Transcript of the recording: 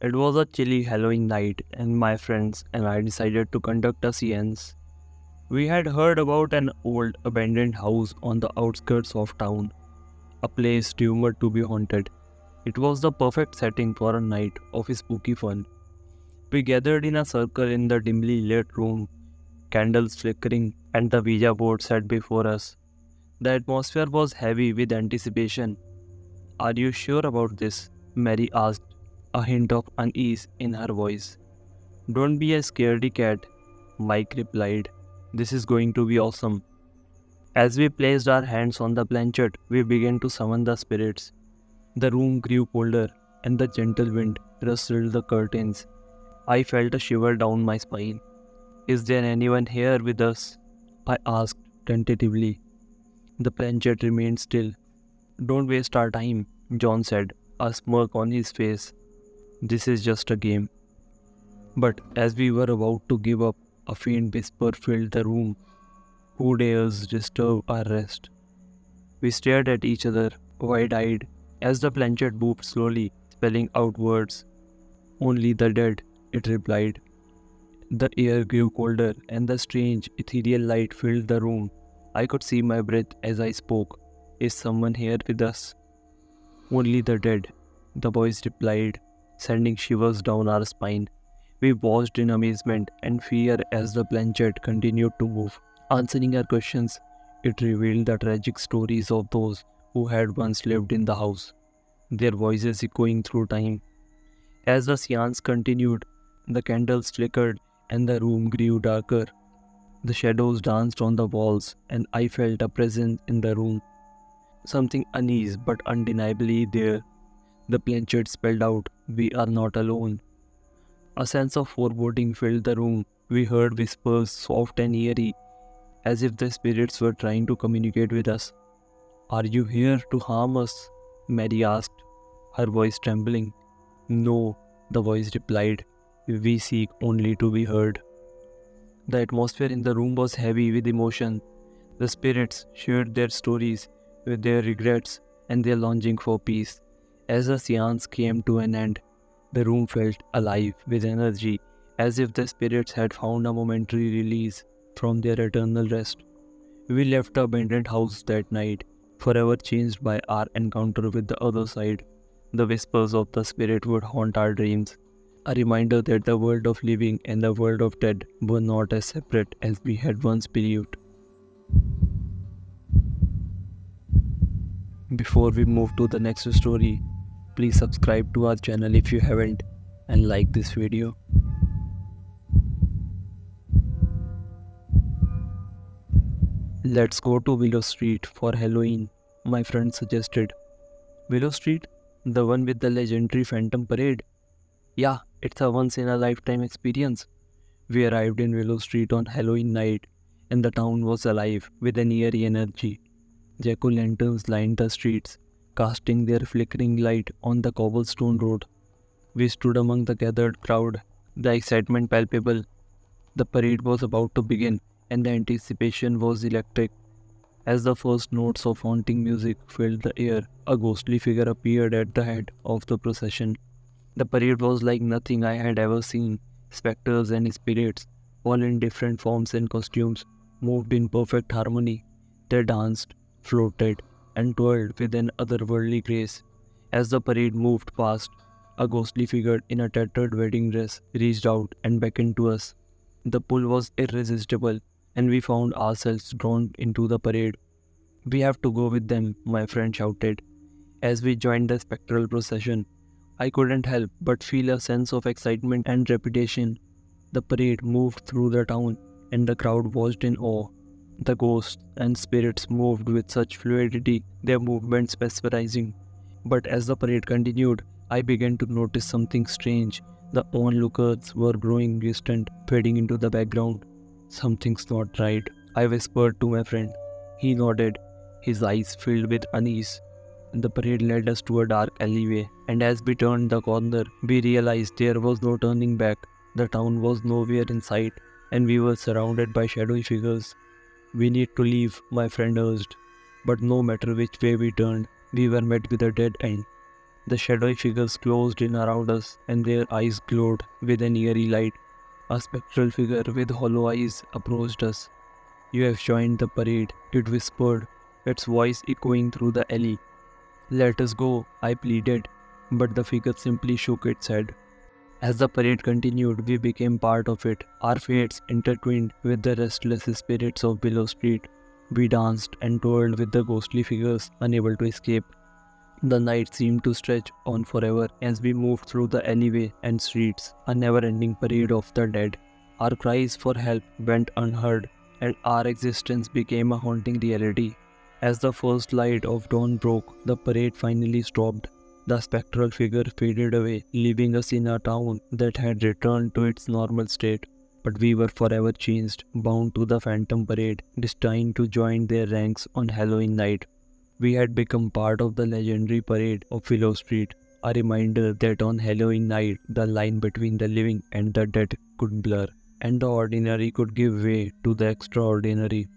It was a chilly Halloween night, and my friends and I decided to conduct a seance. We had heard about an old abandoned house on the outskirts of town, a place rumored to be haunted. It was the perfect setting for a night of spooky fun. We gathered in a circle in the dimly lit room, candles flickering, and the Ouija board set before us. The atmosphere was heavy with anticipation. Are you sure about this? Mary asked, a hint of unease in her voice. Don't be a scaredy cat, Mike replied. This is going to be awesome. As we placed our hands on the planchette, we began to summon the spirits. The room grew colder, and the gentle wind rustled the curtains. I felt a shiver down my spine. Is there anyone here with us? I asked tentatively. The planchette remained still. Don't waste our time, John said, a smirk on his face. This is just a game. But as we were about to give up, a faint whisper filled the room. Who dares disturb our rest? We stared at each other, wide-eyed, as the planchette moved slowly, spelling out words. Only the dead, it replied. The air grew colder, and the strange, ethereal light filled the room. I could see my breath as I spoke. Is someone here with us? Only the dead, the voice replied, sending shivers down our spine. We watched in amazement and fear as the planchette continued to move. Answering our questions, it revealed the tragic stories of those who had once lived in the house, their voices echoing through time. As the seance continued, the candles flickered and the room grew darker. The shadows danced on the walls, and I felt a presence in the room. Something uneasy but undeniably there. The planchette spelled out, "We are not alone." A sense of foreboding filled the room. We heard whispers, soft and eerie, as if the spirits were trying to communicate with us. Are you here to harm us? Mary asked, her voice trembling. No, the voice replied. We seek only to be heard. The atmosphere in the room was heavy with emotion. The spirits shared their stories with their regrets and their longing for peace. As the seance came to an end, the room felt alive with energy, as if the spirits had found a momentary release from their eternal rest. We left the abandoned house that night, forever changed by our encounter with the other side. The whispers of the spirit would haunt our dreams, a reminder that the world of living and the world of dead were not as separate as we had once believed. Before we move to the next story, please subscribe to our channel if you haven't and like this video. Let's go to Willow Street for Halloween, my friend suggested. Willow Street? The one with the legendary Phantom Parade? Yeah, it's a once-in-a-lifetime experience. We arrived in Willow Street on Halloween night, and the town was alive with an eerie energy. Jack-o'-lanterns lined the streets, casting their flickering light on the cobblestone road. We stood among the gathered crowd, the excitement palpable. The parade was about to begin, and the anticipation was electric. As the first notes of haunting music filled the air, a ghostly figure appeared at the head of the procession. The parade was like nothing I had ever seen. Spectres and spirits, all in different forms and costumes, moved in perfect harmony. They danced, floated, and twirled with an otherworldly grace. As the parade moved past, a ghostly figure in a tattered wedding dress reached out and beckoned to us. The pull was irresistible, and we found ourselves drawn into the parade. We have to go with them, my friend shouted. As we joined the spectral procession, I couldn't help but feel a sense of excitement and trepidation. The parade moved through the town, and the crowd watched in awe. The ghosts and spirits moved with such fluidity, their movements mesmerizing. But as the parade continued, I began to notice something strange. The onlookers were growing distant, fading into the background. Something's not right, I whispered to my friend. He nodded, his eyes filled with unease. The parade led us to a dark alleyway, and as we turned the corner, we realized there was no turning back. The town was nowhere in sight, and we were surrounded by shadowy figures. We need to leave, my friend urged. But no matter which way we turned, we were met with a dead end. The shadowy figures closed in around us, and their eyes glowed with an eerie light. A spectral figure with hollow eyes approached us. "You have joined the parade," it whispered, its voice echoing through the alley. "Let us go," I pleaded, but the figure simply shook its head. As the parade continued, we became part of it, our fates intertwined with the restless spirits of Willow Street. We danced and twirled with the ghostly figures, unable to escape. The night seemed to stretch on forever as we moved through the alleyway and streets, a never-ending parade of the dead. Our cries for help went unheard, and our existence became a haunting reality. As the first light of dawn broke, the parade finally stopped. The spectral figure faded away, leaving us in a town that had returned to its normal state. But we were forever changed, bound to the phantom parade, destined to join their ranks on Halloween night. We had become part of the legendary parade of Willow Street, a reminder that on Halloween night the line between the living and the dead could blur, and the ordinary could give way to the extraordinary.